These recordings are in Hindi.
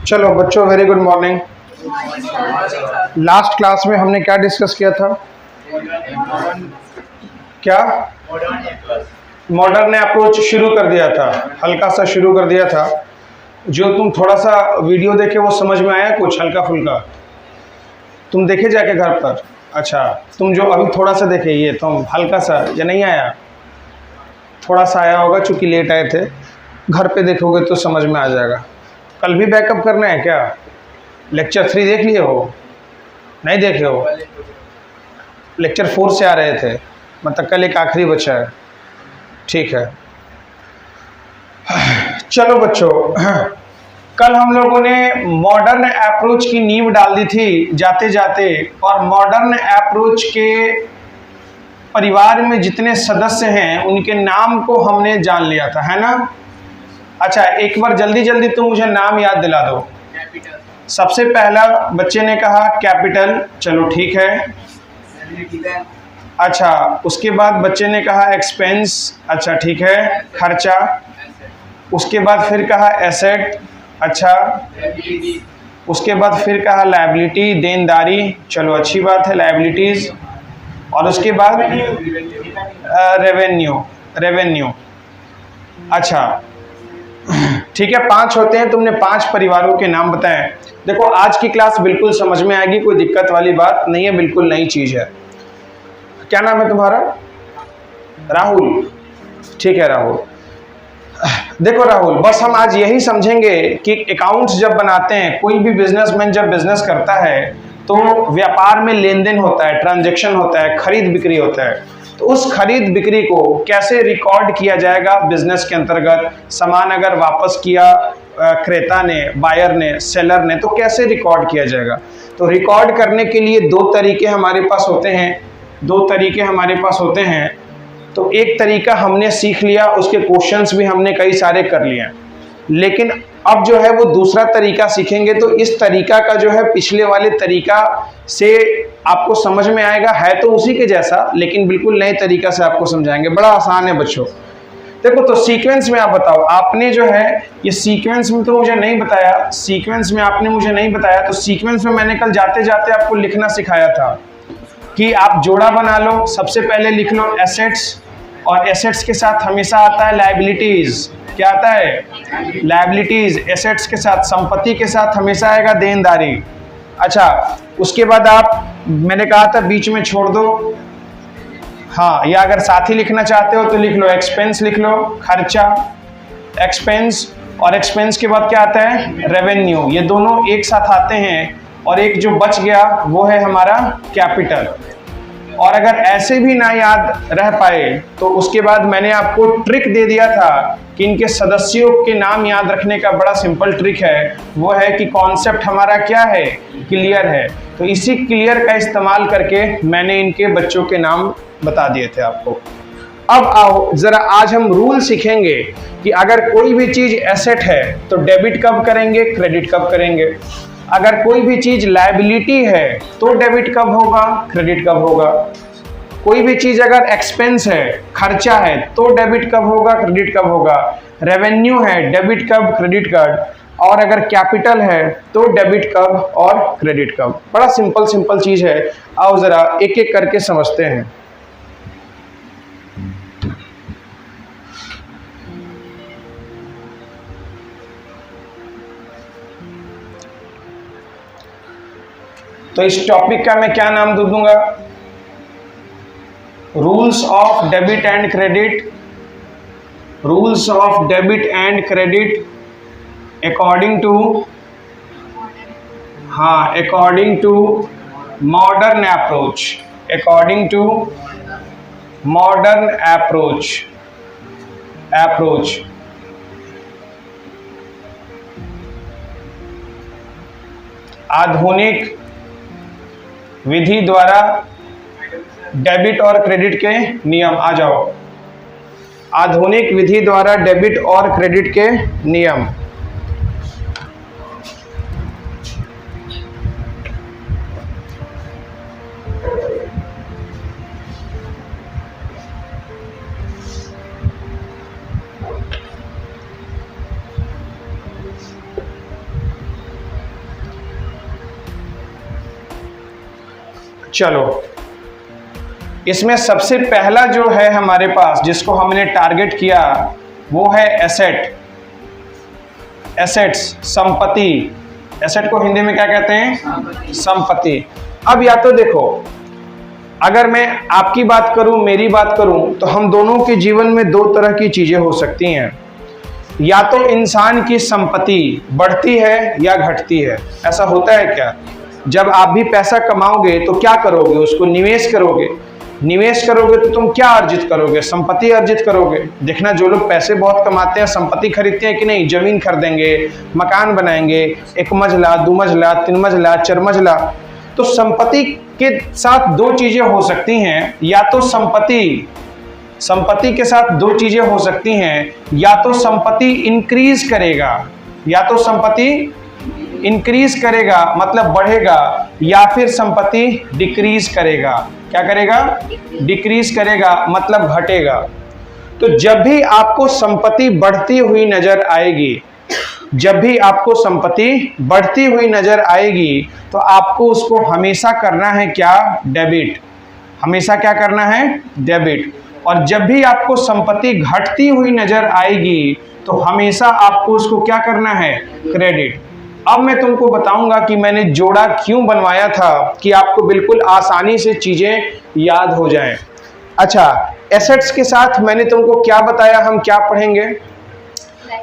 चलो बच्चों, very good morning. Last class में हमने क्या डिस्कस किया था? क्या मॉडर्न अप्रोच शुरू कर दिया था, हल्का सा शुरू कर दिया था। जो तुम थोड़ा सा वीडियो देखे वो समझ में आया कुछ हल्का फुल्का? तुम देखे जाके घर पर? अच्छा, तुम जो अभी थोड़ा सा देखे ये तुम हल्का सा, या नहीं आया? थोड़ा सा आया होगा चूंकि लेट आए थे। घर पे देखोगे तो समझ में आ जाएगा। कल भी बैकअप करना है क्या? लेक्चर 3 देख लिए हो? नहीं देखे हो? लेक्चर 4 से आ रहे थे, मतलब कल एक आखिरी बचा है। ठीक है, चलो बच्चों, कल हम लोगों ने मॉडर्न अप्रोच की नींव डाल दी थी जाते जाते, और मॉडर्न अप्रोच के परिवार में जितने सदस्य हैं उनके नाम को हमने जान लिया था, है ना? अच्छा, एक बार जल्दी जल्दी तुम मुझे नाम याद दिला दो। सबसे पहला बच्चे ने कहा कैपिटल, चलो ठीक है। अच्छा, उसके बाद बच्चे ने कहा एक्सपेंस, अच्छा ठीक है, खर्चा। उसके बाद फिर कहा एसेट, अच्छा। उसके बाद फिर कहा लायबिलिटी, देनदारी, चलो अच्छी बात है, लायबिलिटीज। और उसके बाद रेवेन्यू। अच्छा ठीक है, 5 होते हैं। तुमने 5 परिवारों के नाम बताए। देखो, आज की क्लास बिल्कुल समझ में आएगी, कोई दिक्कत वाली बात नहीं है, बिल्कुल नई चीज है। क्या नाम है तुम्हारा? राहुल, ठीक है राहुल। देखो राहुल, बस हम आज यही समझेंगे कि अकाउंट्स जब बनाते हैं, कोई भी बिजनेसमैन जब बिजनेस करता है तो व्यापार में लेन देन होता है, ट्रांजैक्शन होता है, खरीद बिक्री होता है। तो उस खरीद बिक्री को कैसे रिकॉर्ड किया जाएगा बिजनेस के अंतर्गत? सामान अगर वापस किया क्रेता ने, बायर ने, सेलर ने, तो कैसे रिकॉर्ड किया जाएगा? तो रिकॉर्ड करने के लिए दो तरीके हमारे पास होते हैं। तो एक तरीका हमने सीख लिया, उसके क्वेश्चंस भी हमने कई सारे कर लिए हैं, लेकिन अब जो है वो दूसरा तरीका सीखेंगे। तो इस तरीका का जो है पिछले वाले तरीका से आपको समझ में आएगा, है तो उसी के जैसा, लेकिन बिल्कुल नए तरीका से आपको समझाएंगे। बड़ा आसान है बच्चों। देखो, तो सीक्वेंस में आप बताओ, आपने जो है ये सीक्वेंस में तो मुझे नहीं बताया, तो सीक्वेंस में मैंने कल जाते जाते आपको लिखना सिखाया था कि आप जोड़ा बना लो। सबसे पहले लिख लो एसेट्स, और एसेट्स के साथ हमेशा आता है लायबिलिटीज। क्या आता है? लायबिलिटीज। एसेट्स के साथ, संपत्ति के साथ हमेशा आएगा देनदारी। अच्छा, उसके बाद मैंने कहा था बीच में छोड़ दो, हाँ, या अगर साथ ही लिखना चाहते हो तो लिख लो एक्सपेंस, लिख लो खर्चा, एक्सपेंस। और एक्सपेंस के बाद क्या आता है? रेवेन्यू। ये दोनों एक साथ आते हैं, और एक जो बच गया वो है हमारा कैपिटल। और अगर ऐसे भी ना याद रह पाए तो उसके बाद मैंने आपको ट्रिक दे दिया था कि इनके सदस्यों के नाम याद रखने का बड़ा सिंपल ट्रिक है। वो है कि कॉन्सेप्ट हमारा क्या है? क्लियर है। तो इसी क्लियर का इस्तेमाल करके मैंने इनके बच्चों के नाम बता दिए थे आपको। अब आओ जरा, आज हम रूल सीखेंगे कि अगर कोई भी चीज एसेट है तो डेबिट कब करेंगे, क्रेडिट कब करेंगे। अगर कोई भी चीज लायबिलिटी है तो डेबिट कब होगा, क्रेडिट कब होगा। कोई भी चीज अगर एक्सपेंस है, खर्चा है, तो डेबिट कब होगा, क्रेडिट कब होगा। रेवेन्यू है, डेबिट कब, क्रेडिट कब। और अगर कैपिटल है तो डेबिट कब और क्रेडिट कब। बड़ा सिंपल चीज है। आओ जरा एक एक करके समझते हैं। तो इस टॉपिक का मैं क्या नाम दूंगा? Rules of debit and credit. Rules of debit and credit according to modern approach. आधुनिक विधि द्वारा डेबिट और क्रेडिट के नियम। आ जाओ, आधुनिक विधि द्वारा डेबिट और क्रेडिट के नियम। चलो, इसमें सबसे पहला जो है हमारे पास जिसको हमने टारगेट किया वो है एसेट। एसेट्स, संपत्ति। एसेट को हिंदी में क्या कहते हैं? संपत्ति। अब या तो देखो, अगर मैं आपकी बात करूं, मेरी बात करूं, तो हम दोनों के जीवन में दो तरह की चीजें हो सकती हैं। या तो इंसान की संपत्ति बढ़ती है या घटती है। ऐसा होता है क्या? जब आप भी पैसा कमाओगे तो क्या करोगे? उसको निवेश करोगे। निवेश करोगे तो तुम क्या अर्जित करोगे? संपत्ति अर्जित करोगे। देखना, जो लोग पैसे बहुत कमाते हैं संपत्ति खरीदते हैं कि नहीं? जमीन खरीदेंगे, मकान बनाएंगे, 1 मंजिला, 2 मंजिला, 3 मंजिला, 4 मंजिला। तो संपत्ति के साथ दो चीजें हो सकती हैं। या तो संपत्ति के साथ दो चीजें हो सकती हैं। या तो संपत्ति इंक्रीज करेगा, या तो संपत्ति इंक्रीज करेगा मतलब बढ़ेगा, या फिर संपत्ति डिक्रीज करेगा। क्या करेगा? डिक्रीज करेगा मतलब घटेगा। तो जब भी आपको संपत्ति बढ़ती हुई नजर आएगी, जब भी आपको संपत्ति बढ़ती हुई नजर आएगी, तो आपको उसको हमेशा करना है क्या? डेबिट। हमेशा क्या करना है? डेबिट। और जब भी आपको संपत्ति घटती हुई नजर आएगी, तो हमेशा आपको उसको क्या करना है? क्रेडिट। अब मैं तुमको बताऊंगा कि मैंने जोड़ा क्यों बनवाया था, कि आपको बिल्कुल आसानी से चीजें याद हो जाएं। अच्छा, एसेट्स के साथ मैंने तुमको क्या बताया, हम क्या पढ़ेंगे?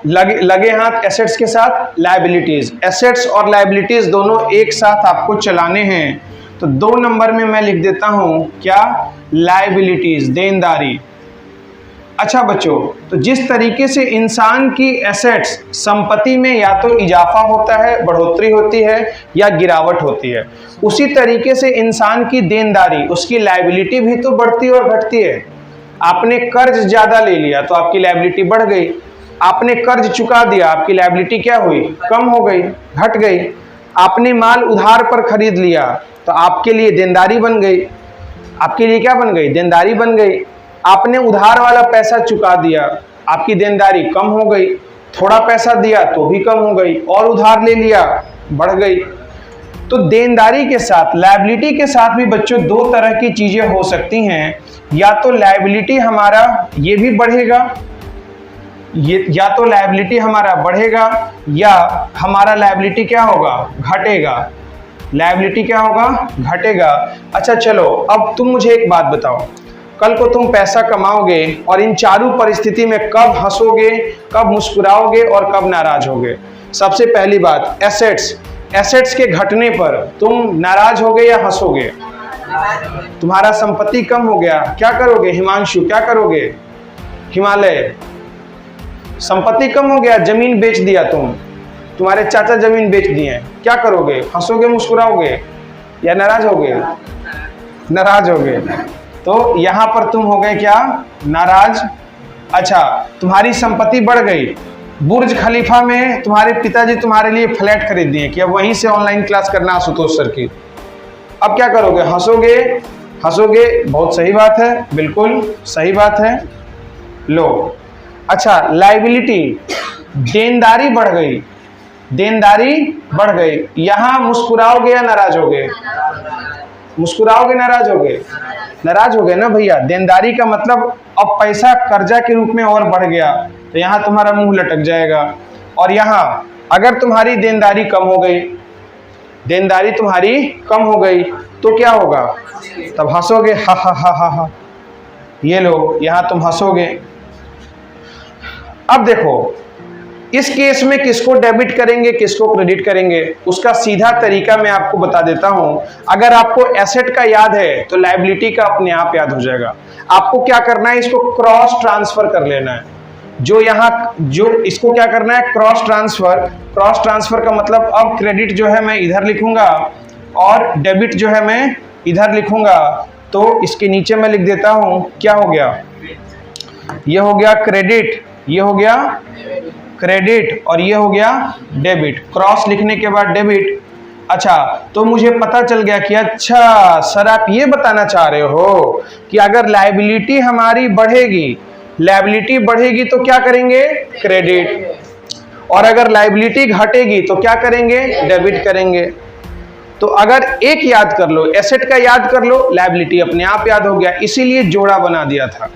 लगे हाथ एसेट्स के साथ लायबिलिटीज। एसेट्स और लायबिलिटीज दोनों एक साथ आपको चलाने हैं। तो 2 नंबर में मैं लिख देता हूं क्या? लायबिलिटीज, देनदारी। अच्छा बच्चों, तो जिस तरीके से इंसान की एसेट्स, संपत्ति में या तो इजाफा होता है, बढ़ोतरी होती है, या गिरावट होती है, उसी तरीके से इंसान की देनदारी, उसकी लायबिलिटी भी तो बढ़ती और घटती है। आपने कर्ज ज्यादा ले लिया तो आपकी लायबिलिटी बढ़ गई। आपने कर्ज चुका दिया, आपकी लायबिलिटी क्या हुई? कम हो गई, घट गई। आपने माल उधार पर खरीद लिया तो आपके लिए देनदारी बन गई। आपके लिए क्या बन गई? देनदारी बन गई। आपने उधार वाला पैसा चुका दिया, आपकी देनदारी कम हो गई। थोड़ा पैसा दिया तो भी कम हो गई, और उधार ले लिया, बढ़ गई। तो देनदारी के साथ, लायबिलिटी के साथ भी बच्चों 2 तरह की चीजें हो सकती हैं। या तो लायबिलिटी हमारा ये भी बढ़ेगा, या तो लायबिलिटी हमारा बढ़ेगा, या हमारा लायबिलिटी क्या होगा? घटेगा। लायबिलिटी क्या होगा? घटेगा। अच्छा चलो, अब तुम मुझे एक बात बताओ, कल को तुम पैसा कमाओगे और इन चारों परिस्थिति में कब हंसोगे, कब मुस्कुराओगे और कब नाराज होगे? सबसे पहली बात, एसेट्स के घटने पर तुम नाराज होगे या हंसोगे? तुम्हारा संपत्ति कम हो गया, क्या करोगे? हिमांशु क्या करोगे? हिमालय, संपत्ति कम हो गया, जमीन बेच दिया तुम्हारे चाचा जमीन बेच दिए, क्या करोगे? हंसोगे, मुस्कुराओगे या नाराज होगे? नाराज होगे। तो यहां पर तुम हो गए क्या? नाराज। अच्छा, तुम्हारी संपत्ति बढ़ गई, बुर्ज खलीफा में तुम्हारे पिताजी तुम्हारे लिए फ्लैट खरीद दिए कि अब वहीं से ऑनलाइन क्लास करना आशुतोष सर की। अब क्या करोगे? हंसोगे। हंसोगे, बहुत सही बात है, बिल्कुल सही बात है। लो, अच्छा, लायबिलिटी, देनदारी बढ़ गई, देनदारी बढ़ गई। यहां मुस्कुराओगे या नाराज होगे? मुस्कुराओगे, नाराज होगे? नाराज हो गए ना भैया। देनदारी का मतलब अब पैसा कर्जा के रूप में और बढ़ गया, तो यहां तुम्हारा मुंह लटक जाएगा। और यहां अगर तुम्हारी देनदारी कम हो गई, देनदारी तुम्हारी कम हो गई, तो क्या होगा? तब हंसोगे, हा हा हा हा हा। ये लो, यहां तुम हंसोगे। अब देखो, इस केस में किसको डेबिट करेंगे, किसको क्रेडिट करेंगे, उसका सीधा तरीका मैं आपको बता देता हूं। अगर आपको एसेट का याद है तो लायबिलिटी का अपने आप याद हो जाएगा। आपको क्या करना है? इसको क्रॉस ट्रांसफर कर लेना है। जो इसको क्या करना है? Cross transfer. क्रॉस ट्रांसफर का मतलब अब क्रेडिट जो है मैं इधर लिखूंगा और डेबिट जो है मैं इधर लिखूंगा। तो इसके नीचे मैं लिख देता हूं, क्या हो गया? ये हो गया क्रेडिट, ये हो गया क्रेडिट, और ये हो गया डेबिट। क्रॉस लिखने के बाद डेबिट। अच्छा, तो मुझे पता चल गया कि अच्छा सर, आप ये बताना चाह रहे हो कि अगर लायबिलिटी हमारी बढ़ेगी, लायबिलिटी बढ़ेगी तो क्या करेंगे? क्रेडिट। और अगर लायबिलिटी घटेगी तो क्या करेंगे? डेबिट करेंगे। तो अगर एक याद कर लो, एसेट का याद कर लो, लायबिलिटी अपने आप याद हो गया, इसीलिए जोड़ा बना दिया था।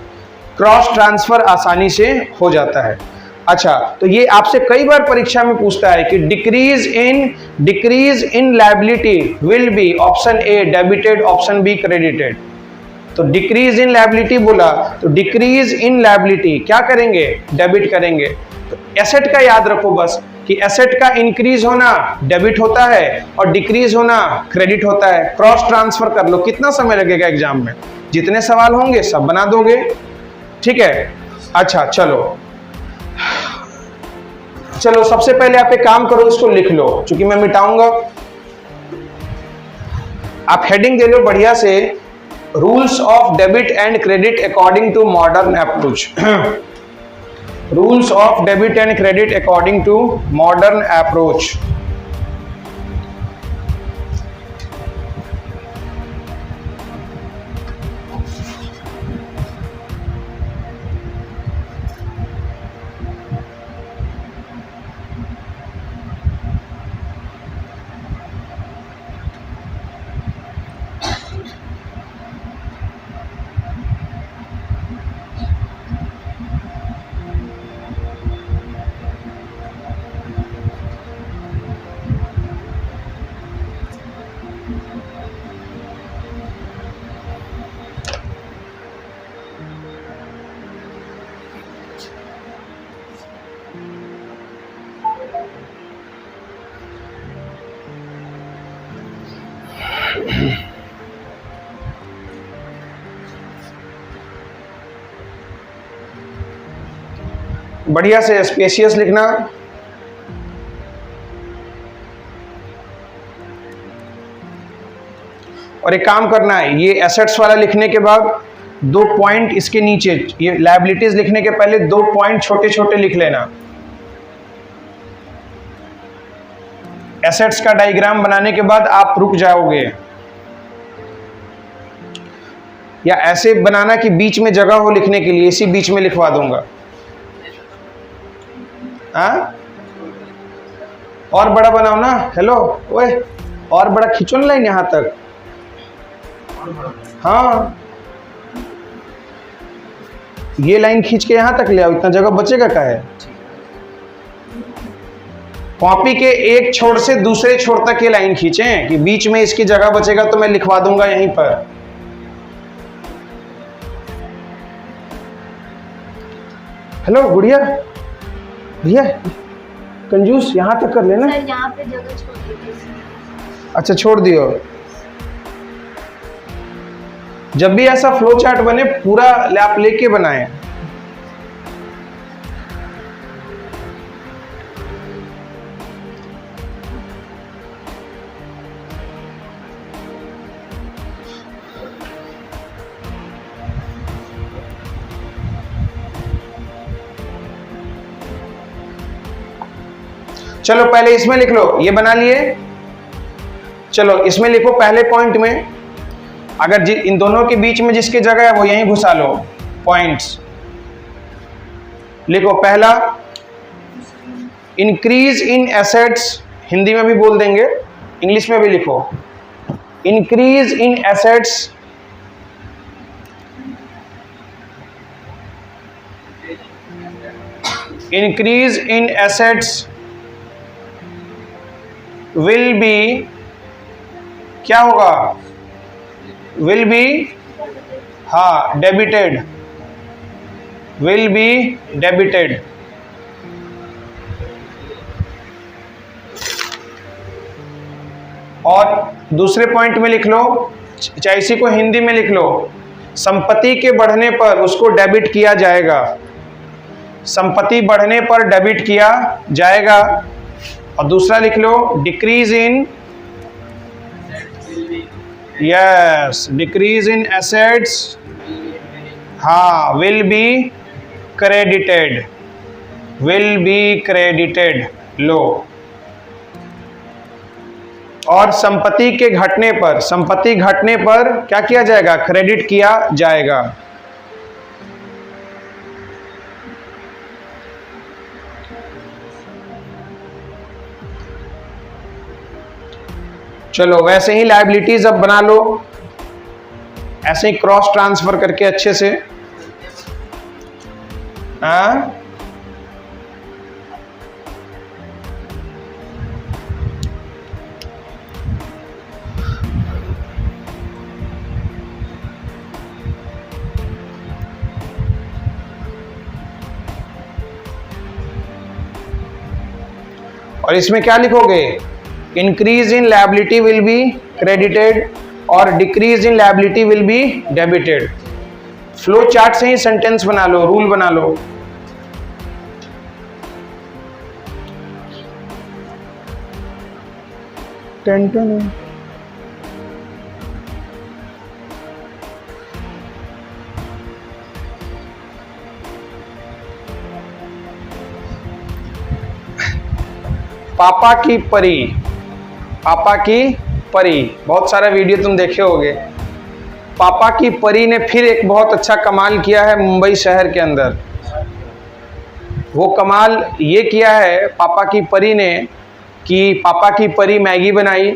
क्रॉस ट्रांसफर आसानी से हो जाता है। अच्छा, तो ये आपसे कई बार परीक्षा में पूछता है कि decrease in liability will B option A debited, option B credited. तो डिक्रीज इन लायबिलिटी बोला, तो डिक्रीज इन लायबिलिटी क्या करेंगे, डेबिट करेंगे। तो एसेट का याद रखो बस कि एसेट का इंक्रीज होना डेबिट होता है और डिक्रीज होना क्रेडिट होता है। क्रॉस ट्रांसफर कर लो, कितना समय लगेगा एग्जाम में, जितने सवाल होंगे सब बना दोगे, ठीक है। अच्छा चलो सबसे पहले आप एक काम करो, इसको लिख लो, क्योंकि मैं मिटाऊंगा। आप हेडिंग दे लो बढ़िया से, rules of debit and credit according to modern approach. Rules of debit and credit according to modern approach. बढ़िया से स्पेशियस लिखना। और एक काम करना है, ये एसेट्स वाला लिखने के बाद 2 पॉइंट इसके नीचे, ये लायबिलिटीज लिखने के पहले 2 पॉइंट छोटे छोटे लिख लेना। एसेट्स का डायग्राम बनाने के बाद आप रुक जाओगे, या ऐसे बनाना कि बीच में जगह हो लिखने के लिए, इसी बीच में लिखवा दूंगा। हाँ, और बड़ा बनाओ ना। हेलो ओए, और बड़ा खींचो ना लाइन यहां तक। हाँ, ये लाइन खींच के यहां तक ले आओ, इतना जगह बचेगा क्या है। कॉपी के एक छोर से दूसरे छोर तक ये लाइन खींचें कि बीच में इसकी जगह बचेगा तो मैं लिखवा दूंगा यहीं पर। हेलो गुड़िया, भैया कंजूस, यहां तक कर लेना। सर यहाँ पे जगह छोड़ दीजिए। अच्छा छोड़ दियो। जब भी ऐसा फ्लो चार्ट बने पूरा आप लेके बनाएं। चलो पहले इसमें लिख लो, ये बना लिए। चलो इसमें लिखो पहले पॉइंट में, अगर इन दोनों के बीच में जिसकी जगह है वो यहीं घुसा लो पॉइंट्स। लिखो पहला, इंक्रीज इन एसेट्स, हिंदी में भी बोल देंगे, इंग्लिश में भी लिखो। Increase in assets increase in assets will B, क्या होगा, विल बी, हाँ डेबिटेड, विल बी डेबिटेड। और दूसरे पॉइंट में लिख लो, चाहे इसी को हिंदी में लिख लो, संपत्ति के बढ़ने पर उसको डेबिट किया जाएगा, संपत्ति बढ़ने पर डेबिट किया जाएगा। और दूसरा लिख लो, decrease in, yes decrease in assets, हाँ will be credited, will be credited. लो, और संपत्ति के घटने पर, संपत्ति घटने पर क्या किया जाएगा, क्रेडिट किया जाएगा। चलो वैसे ही लायबिलिटीज अब बना लो, ऐसे ही क्रॉस ट्रांसफर करके अच्छे से। हाँ, और इसमें क्या लिखोगे? Increase in liability will be credited और decrease in liability will be debited. Flow chart से ही सेंटेंस बना लो, रूल बना लो। टेंटन पापा की परी, पापा की परी, बहुत सारा वीडियो तुम देखे होगे। पापा की परी ने फिर एक बहुत अच्छा कमाल किया है मुंबई शहर के अंदर। वो कमाल ये किया है पापा की परी ने कि पापा की परी मैगी बनाई,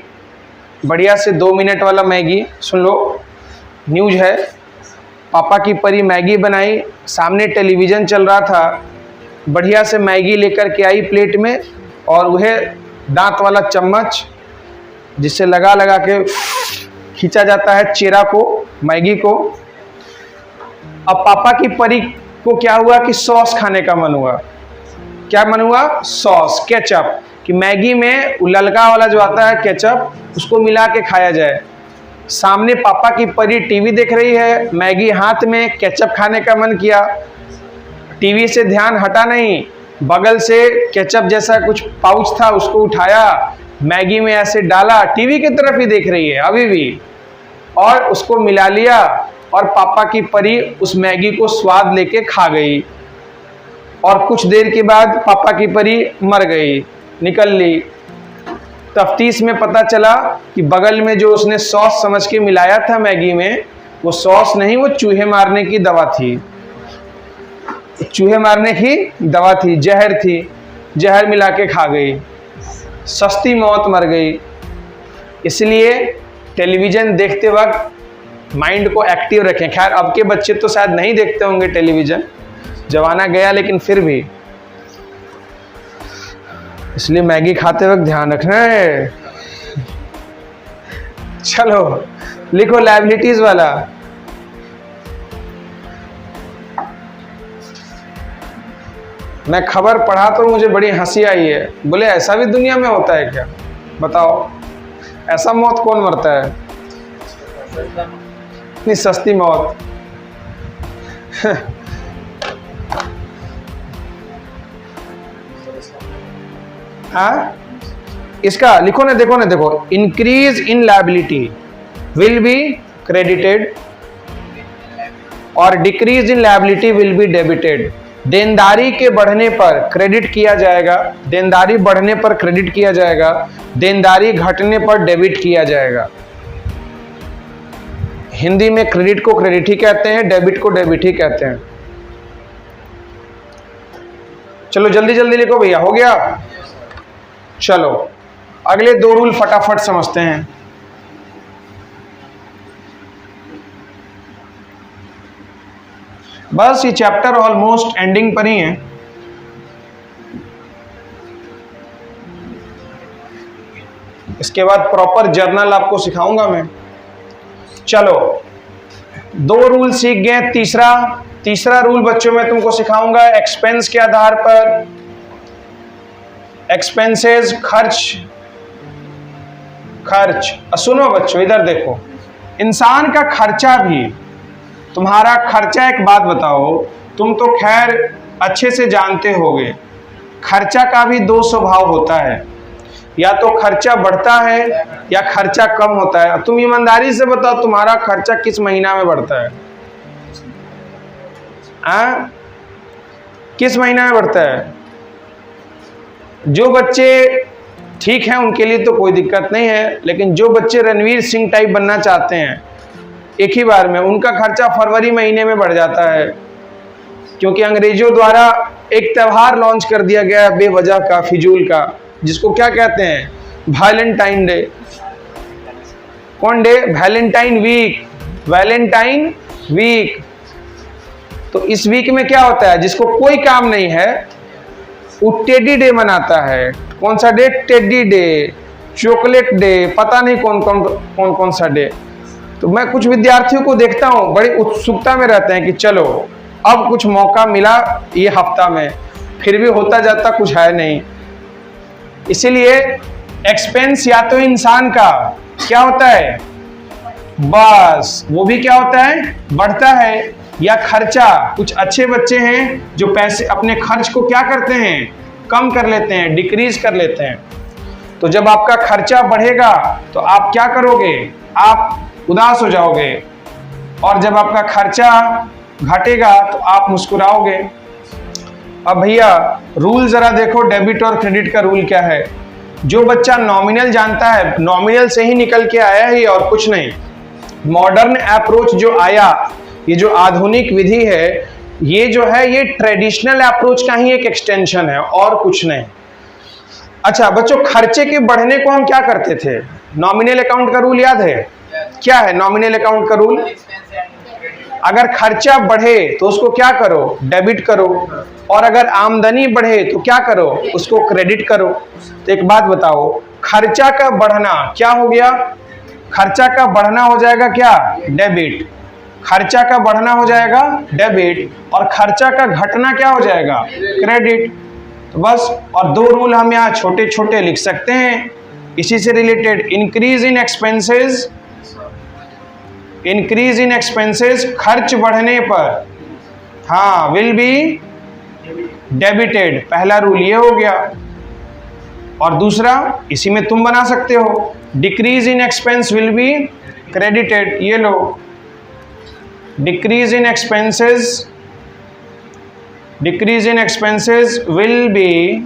बढ़िया से 2 मिनट वाला मैगी। सुन लो, न्यूज़ है। पापा की परी मैगी बनाई, सामने टेलीविज़न चल रहा था, बढ़िया से मैगी लेकर के आई प्लेट में, और वह दांत वाला चम्मच जिससे लगा लगा के खींचा जाता है चेहरा को, मैगी को। अब पापा की परी को क्या हुआ कि सॉस खाने का मन हुआ। क्या मन हुआ? सॉस, केचप, कि मैगी में ललका वाला जो आता है केचप, उसको मिला के खाया जाए। सामने पापा की परी टीवी देख रही है, मैगी हाथ में, केचप खाने का मन किया। टीवी से ध्यान हटा नहीं, बगल से केचप जैसा कुछ पाउच था, उसको उठाया, मैगी में ऐसे डाला, टीवी की तरफ ही देख रही है अभी भी, और उसको मिला लिया, और पापा की परी उस मैगी को स्वाद लेके खा गई। और कुछ देर के बाद पापा की परी मर गई, निकल ली। तफ्तीश में पता चला कि बगल में जो उसने सॉस समझ के मिलाया था मैगी में, वो सॉस नहीं, वो चूहे मारने की दवा थी। चूहे मारने की दवा थी, जहर थी, जहर मिला के खा गई, सस्ती मौत, मर गई। इसलिए टेलीविज़न देखते वक्त माइंड को एक्टिव रखें। खैर अब के बच्चे तो शायद नहीं देखते होंगे टेलीविज़न, जमाना गया, लेकिन फिर भी इसलिए मैगी खाते वक्त ध्यान रखना है। चलो लिखो लायबिलिटीज वाला। मैं खबर पढ़ा तो मुझे बड़ी हंसी आई है, बोले ऐसा भी दुनिया में होता है क्या? बताओ, ऐसा मौत कौन मरता है, इतनी सस्ती मौत। हाँ, इसका लिखो ना, देखो ना, देखो, increase in liability will be credited और decrease in liability will be debited. देनदारी के बढ़ने पर क्रेडिट किया जाएगा, देनदारी बढ़ने पर क्रेडिट किया जाएगा, देनदारी घटने पर डेबिट किया जाएगा। हिंदी में क्रेडिट को क्रेडिट ही कहते हैं, डेबिट को डेबिट ही कहते हैं। चलो जल्दी जल्दी लिखो भैया, हो गया। चलो अगले 2 रूल फटाफट समझते हैं। बस ये चैप्टर ऑलमोस्ट एंडिंग पर ही है। इसके बाद प्रॉपर जर्नल आपको सिखाऊंगा मैं। चलो 2 रूल सीख गए। तीसरा रूल बच्चों मैं तुमको सिखाऊंगा एक्सपेंस के आधार पर। एक्सपेंसेस, खर्च। सुनो बच्चों, इधर देखो, इंसान का खर्चा भी, तुम्हारा खर्चा, एक बात बताओ, तुम तो खैर अच्छे से जानते होगे, खर्चा का भी 2 स्वभाव होता है, या तो खर्चा बढ़ता है या खर्चा कम होता है। तुम ईमानदारी से बताओ, तुम्हारा खर्चा किस महीना में बढ़ता है? किस महीना में बढ़ता है? जो बच्चे ठीक हैं उनके लिए तो कोई दिक्कत नहीं है, लेकिन जो बच्चे रणवीर सिंह टाइप बनना चाहते हैं एक ही बार में, उनका खर्चा फरवरी महीने में बढ़ जाता है, क्योंकि अंग्रेजों द्वारा एक त्यौहार लॉन्च कर दिया गया है बेवजह का, फिजूल का, जिसको क्या कहते हैं? Valentine day. कौन day? Valentine week, Valentine week. तो इस वीक में क्या होता है, जिसको कोई काम नहीं है वो टेडी डे मनाता है। कौन सा day? Teddy day, chocolate day, पता नहीं कौन कौन सा डे। तो मैं कुछ विद्यार्थियों को देखता हूँ बड़ी उत्सुकता में रहते हैं कि चलो अब कुछ मौका मिला ये हफ्ता में, फिर भी होता जाता कुछ है नहीं। इसीलिए एक्सपेंस या तो इंसान का क्या होता है, बस वो भी क्या होता है, बढ़ता है, या खर्चा। कुछ अच्छे बच्चे हैं जो पैसे अपने खर्च को क्या करते हैं, कम कर लेते हैं, डिक्रीज कर लेते हैं। तो जब आपका खर्चा बढ़ेगा तो आप क्या करोगे, आप उदास हो जाओगे, और जब आपका खर्चा घटेगा तो आप मुस्कुराओगे। अब भैया रूल जरा देखो, डेबिट और क्रेडिट का रूल क्या है। जो बच्चा नॉमिनल जानता है, नॉमिनल से ही निकल के आया ही और कुछ नहीं। मॉडर्न अप्रोच जो आया, ये जो आधुनिक विधि है, ये जो है ये ट्रेडिशनल अप्रोच का ही एक एक्सटेंशन है और कुछ नहीं। अच्छा बच्चों, खर्चे के बढ़ने को हम क्या करते थे, नॉमिनल अकाउंट का रूल याद है? क्या है नॉमिनल अकाउंट का रूल? अगर खर्चा बढ़े तो उसको क्या करो, डेबिट करो, और अगर आमदनी बढ़े तो क्या करो, उसको क्रेडिट करो। तो एक बात बताओ, खर्चा का बढ़ना क्या हो गया, खर्चा का बढ़ना हो जाएगा क्या, डेबिट। खर्चा का बढ़ना हो जाएगा डेबिट, और खर्चा का घटना क्या हो जाएगा, क्रेडिट। तो बस, और दो रूल हम यहाँ छोटे छोटे लिख सकते हैं इसी से related. Increase in expenses, increase in expenses खर्च बढ़ने पर, हाँ, विल बी डेबिटेड। पहला रूल ये हो गया। और दूसरा इसी में तुम बना सकते हो, decrease in expense will be credited. ये लो, decrease in expenses, decrease in expenses will be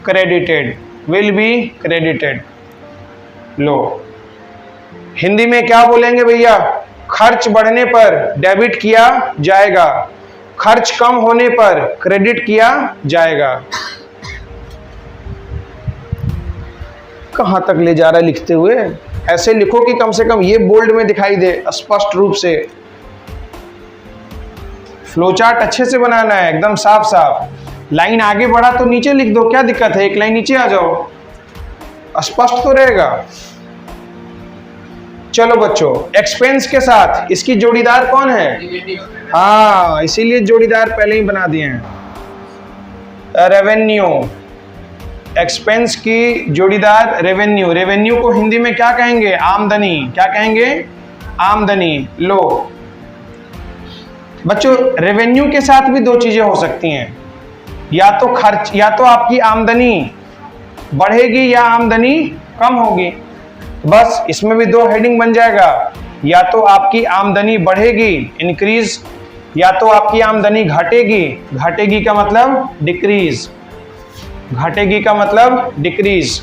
credited, will be credited. लो, हिंदी में क्या बोलेंगे भैया, खर्च बढ़ने पर डेबिट किया जाएगा, खर्च कम होने पर क्रेडिट किया जाएगा। कहां तक ले जा रहा है लिखते हुए, ऐसे लिखो कि कम से कम ये बोल्ड में दिखाई दे स्पष्ट रूप से। फ्लो चार्ट अच्छे से बनाना है, एकदम साफ साफ। लाइन आगे बढ़ा तो नीचे लिख दो, क्या दिक्कत है, एक लाइन नीचे आ जाओ, स्पष्ट तो रहेगा। चलो बच्चों, एक्सपेंस के साथ इसकी जोड़ीदार कौन है, हाँ, इसीलिए जोड़ीदार पहले ही बना दिए हैं, रेवेन्यू। एक्सपेंस की जोड़ीदार रेवेन्यू। रेवेन्यू को हिंदी में क्या कहेंगे, आमदनी। क्या कहेंगे, आमदनी। लो बच्चों, रेवेन्यू के साथ भी दो चीजें हो सकती हैं, या तो खर्च, या तो आपकी आमदनी बढ़ेगी या आमदनी कम होगी। बस इसमें भी दो हेडिंग बन जाएगा, या तो आपकी आमदनी बढ़ेगी, इंक्रीज, या तो आपकी आमदनी घटेगी। घटेगी का मतलब डिक्रीज, घटेगी का मतलब डिक्रीज।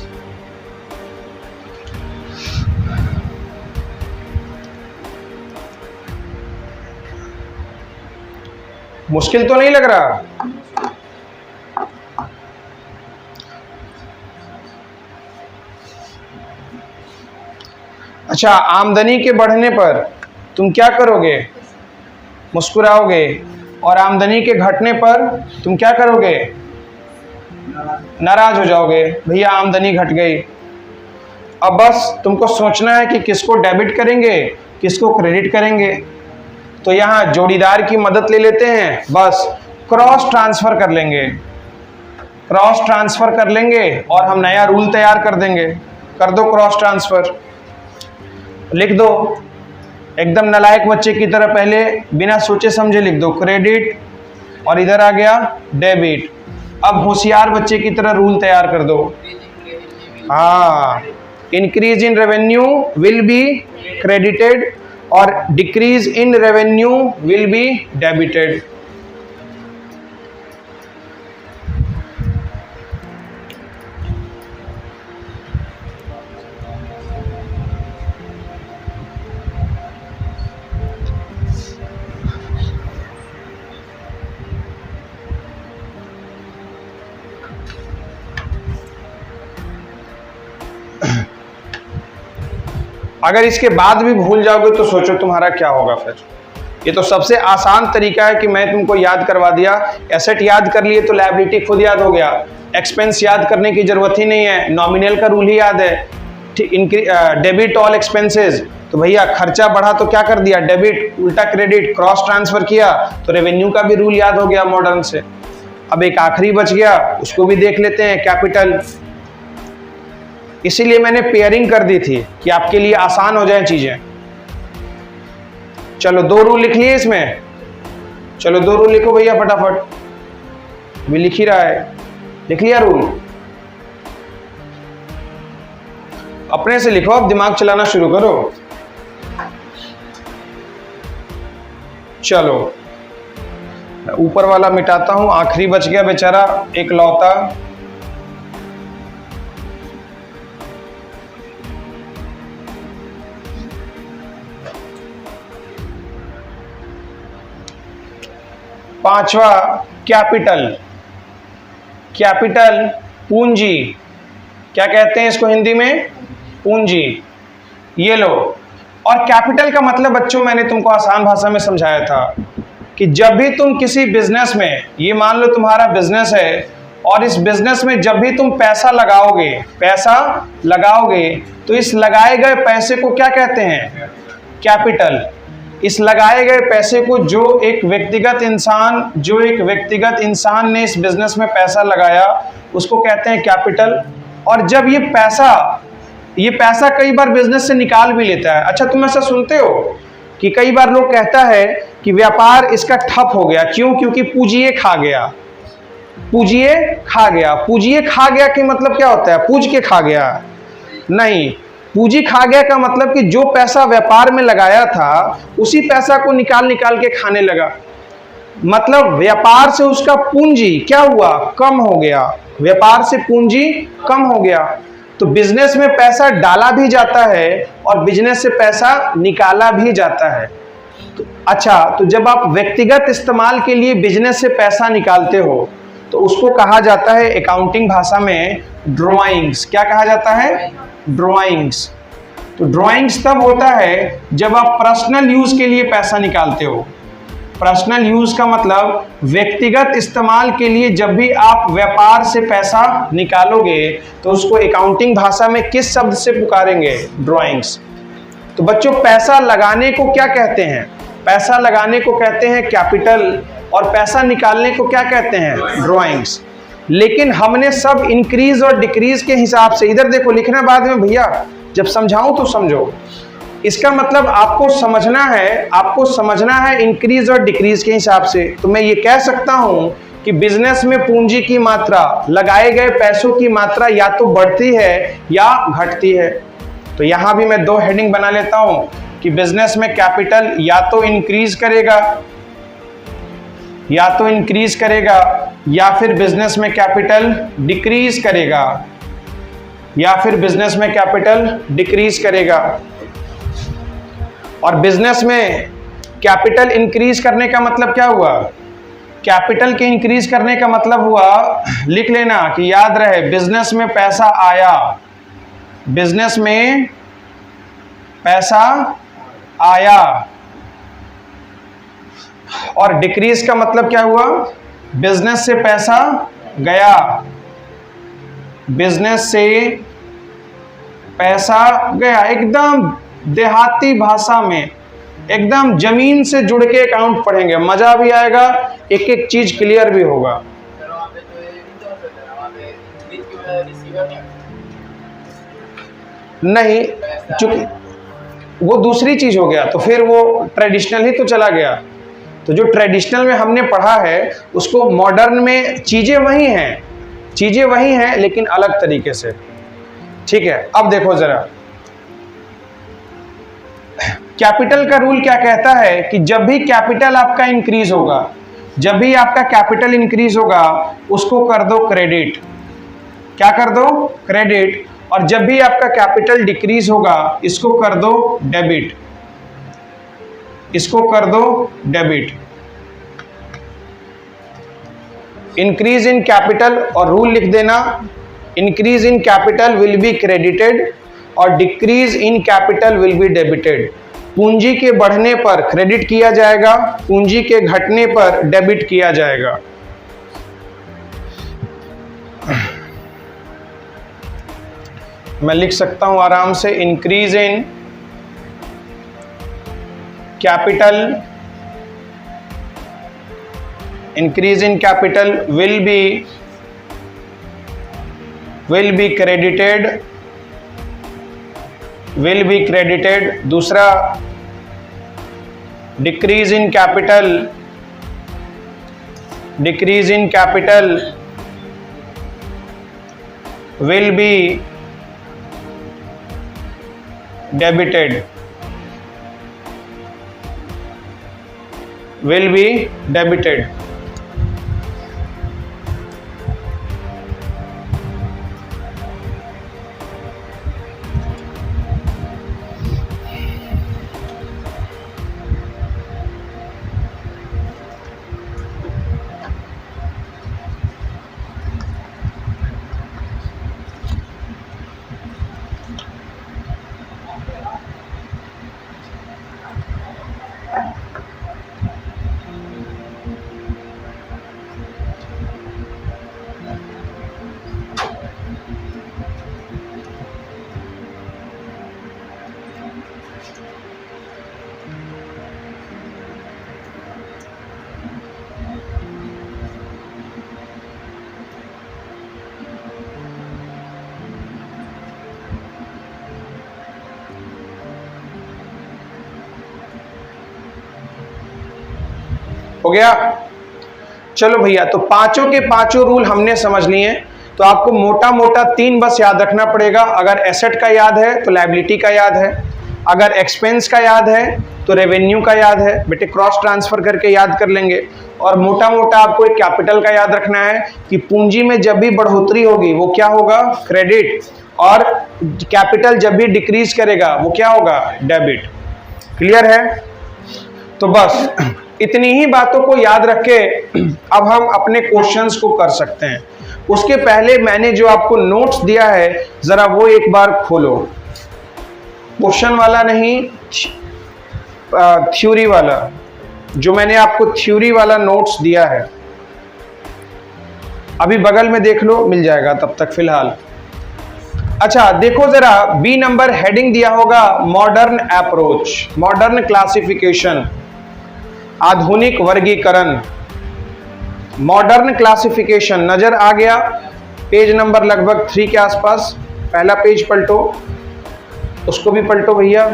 मुश्किल तो नहीं लग रहा? अच्छा, आमदनी के बढ़ने पर तुम क्या करोगे, मुस्कुराओगे, और आमदनी के घटने पर तुम क्या करोगे, नाराज हो जाओगे, भैया आमदनी घट गई। अब बस तुमको सोचना है कि किसको डेबिट करेंगे, किसको क्रेडिट करेंगे। तो यहाँ जोड़ीदार की मदद ले लेते हैं, बस क्रॉस ट्रांसफर कर लेंगे, क्रॉस ट्रांसफर कर लेंगे और हम नया रूल तैयार कर देंगे। कर दो क्रॉस ट्रांसफर, लिख दो, एकदम नालायक बच्चे की तरह पहले बिना सोचे समझे लिख दो क्रेडिट, और इधर आ गया डेबिट। अब होशियार बच्चे की तरह रूल तैयार कर दो, हाँ, increase in revenue will be credited और decrease in revenue will be debited. अगर इसके बाद भी भूल जाओगे तो सोचो तुम्हारा क्या होगा फिर। ये तो सबसे आसान तरीका है कि मैं तुमको याद करवा दिया। एसेट याद कर लिए तो लायबिलिटी खुद याद हो गया, एक्सपेंस याद करने की जरूरत ही नहीं है, नॉमिनल का रूल ही याद है। डेबिट ऑल एक्सपेंसेस, तो भैया खर्चा बढ़ा तो क्या कर दिया, डेबिट उल्टा क्रेडिट, क्रॉस ट्रांसफर किया तो रेवेन्यू का भी रूल याद हो गया मॉडर्न से। अब एक आखिरी बच गया, उसको भी देख लेते हैं, कैपिटल। इसीलिए मैंने पेयरिंग कर दी थी कि आपके लिए आसान हो जाए चीजें। चलो 2 रूल लिख लिए इसमें, चलो 2 रूल लिखो भैया फटाफट, भी लिख ही रहा है, लिख लिया रूल। अपने से लिखो, अब दिमाग चलाना शुरू करो। चलो ऊपर वाला मिटाता हूं, आखिरी बच गया बेचारा एक लौता। पांचवा कैपिटल। कैपिटल पूंजी, क्या कहते हैं इसको हिंदी में, पूंजी। ये लो, और कैपिटल का मतलब बच्चों मैंने तुमको आसान भाषा में समझाया था कि जब भी तुम किसी बिजनेस में, ये मान लो तुम्हारा बिजनेस है और इस बिजनेस में जब भी तुम पैसा लगाओगे तो इस लगाए गए पैसे को क्या कहते हैं, कैपिटल। इस लगाए गए पैसे को जो एक व्यक्तिगत इंसान ने इस बिजनेस में पैसा लगाया उसको कहते हैं कैपिटल। और जब ये पैसा कई बार बिजनेस से निकाल भी लेता है। अच्छा तुम ऐसा सुनते हो कि कई बार लोग कहता है कि व्यापार इसका ठप हो गया, क्यों, क्योंकि पूंजी खा गया। पूंजी खा गया कि मतलब क्या होता है, पूंज के खा गया नहीं, पूंजी खा गया का मतलब कि जो पैसा व्यापार में लगाया था उसी पैसा को निकाल के खाने लगा। मतलब व्यापार से उसका पूंजी क्या हुआ, कम हो गया। व्यापार से पूंजी कम हो गया। तो बिजनेस में पैसा डाला भी जाता है और बिजनेस से पैसा निकाला भी जाता है। अच्छा, तो जब आप व्यक्तिगत इस्तेमाल के लिए बिजनेस से पैसा निकालते हो तो उसको कहा जाता है अकाउंटिंग भाषा में ड्रॉइंग्स। क्या कहा जाता है, ड्रॉइंग्स। तो ड्रॉइंग्स तब होता है जब आप पर्सनल यूज के लिए पैसा निकालते हो। पर्सनल यूज का मतलब व्यक्तिगत इस्तेमाल के लिए जब भी आप व्यापार से पैसा निकालोगे तो उसको अकाउंटिंग भाषा में किस शब्द से पुकारेंगे, ड्रॉइंग्स। तो बच्चों पैसा लगाने को क्या कहते हैं, पैसा लगाने को कहते हैं कैपिटल और पैसा निकालने को क्या कहते हैं, ड्रॉइंग्स। लेकिन हमने सब इंक्रीज और डिक्रीज के हिसाब से, इधर देखो लिखना बाद में भैया, जब समझाऊं तो समझो। इसका मतलब आपको समझना है इंक्रीज और डिक्रीज के हिसाब से। तो मैं ये कह सकता हूं कि बिजनेस में पूंजी की मात्रा, लगाए गए पैसों की मात्रा या तो बढ़ती है या घटती है। तो यहां भी मैं 2 हेडिंग बना लेता हूं कि बिजनेस में कैपिटल या तो इंक्रीज करेगा या फिर बिजनेस में कैपिटल डिक्रीज करेगा, और बिजनेस में कैपिटल इंक्रीज करने का मतलब क्या हुआ, कैपिटल के इंक्रीज करने का मतलब हुआ, लिख लेना कि याद रहे, बिजनेस में पैसा आया, और डिक्रीज का मतलब क्या हुआ, बिजनेस से पैसा गया। एकदम देहाती भाषा में, एकदम जमीन से जुड़ के अकाउंट पढ़ेंगे, मजा भी आएगा, एक एक चीज क्लियर भी होगा। नहीं, चूंकि वो दूसरी चीज हो गया तो फिर वो ट्रेडिशनल ही तो चला गया। तो जो ट्रेडिशनल में हमने पढ़ा है उसको मॉडर्न में चीजें वही हैं लेकिन अलग तरीके से। ठीक है, अब देखो जरा, कैपिटल का रूल क्या कहता है कि जब भी कैपिटल आपका इंक्रीज होगा, उसको कर दो क्रेडिट। क्या कर दो, क्रेडिट। और जब भी आपका कैपिटल डिक्रीज होगा, इसको कर दो डेबिट। इंक्रीज इन कैपिटल, और रूल लिख देना, increase in capital will be credited और decrease in capital will be debited. पूंजी के बढ़ने पर क्रेडिट किया जाएगा, पूंजी के घटने पर डेबिट किया जाएगा। मैं लिख सकता हूं आराम से, increase in capital, increase in capital will be credited. दूसरा, decrease in capital will be debited, हो गया। चलो भैया, तो पांचों के पांचों रूल हमने समझ लिए। तो आपको मोटा मोटा 3 बस याद रखना पड़ेगा। अगर एसेट का याद है तो लायबिलिटी का याद है, अगर एक्सपेंस का याद है तो रेवेन्यू का याद है। बेटे क्रॉस ट्रांसफर करके याद कर लेंगे। और मोटा मोटा आपको एक कैपिटल का याद रखना है कि पूंजी में जब भी बढ़ोतरी होगी वो क्या होगा, क्रेडिट, और कैपिटल जब भी डिक्रीज करेगा वो क्या होगा, डेबिट। क्लियर है? तो बस इतनी ही बातों को याद रख के अब हम अपने क्वेश्चंस को कर सकते हैं। उसके पहले मैंने जो आपको नोट्स दिया है जरा वो एक बार खोलो। क्वेश्चन वाला नहीं, थ्योरी वाला, जो मैंने आपको थ्योरी वाला नोट्स दिया है अभी बगल में देख लो, मिल जाएगा तब तक फिलहाल। अच्छा देखो जरा, बी नंबर हेडिंग दिया होगा मॉडर्न अप्रोच, मॉडर्न क्लासिफिकेशन, आधुनिक वर्गीकरण। मॉडर्न क्लासिफिकेशन नजर आ गया? पेज नंबर लगभग 3 के आसपास। पहला पेज पलटो, उसको भी पलटो भैया।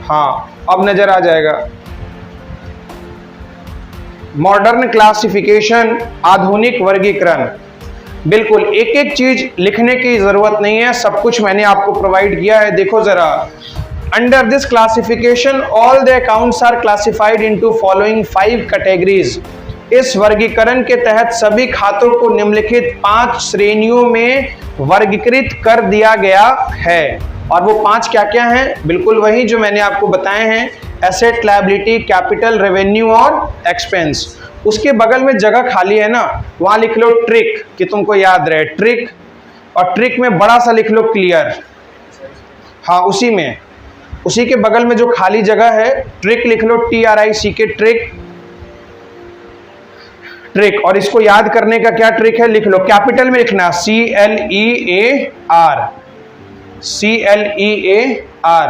हाँ अब नजर आ जाएगा। मॉडर्न क्लासिफिकेशन, आधुनिक वर्गीकरण। बिल्कुल एक एक चीज लिखने की जरूरत नहीं है, सब कुछ मैंने आपको प्रोवाइड किया है। देखो जरा, under this classification all the accounts are classified into following 5 categories. इस वर्गीकरण के तहत सभी खातों को निम्नलिखित 5 श्रेणियों में वर्गीकृत कर दिया गया है। और वो 5 क्या क्या हैं? बिल्कुल वही जो मैंने आपको बताए हैं, एसेट, लायबिलिटी, कैपिटल, रेवेन्यू और एक्सपेंस। उसके बगल में जगह खाली है ना, वहां लिख लो ट्रिक, कि तुमको याद रहे ट्रिक। और ट्रिक में बड़ा सा लिख लो क्लियर। हाँ उसी में, उसी के बगल में जो खाली जगह है ट्रिक लिख लो, TRICK, ट्रिक, ट्रिक। और इसको याद करने का क्या ट्रिक है, लिख लो कैपिटल में लिखना CLEAR, CLEAR।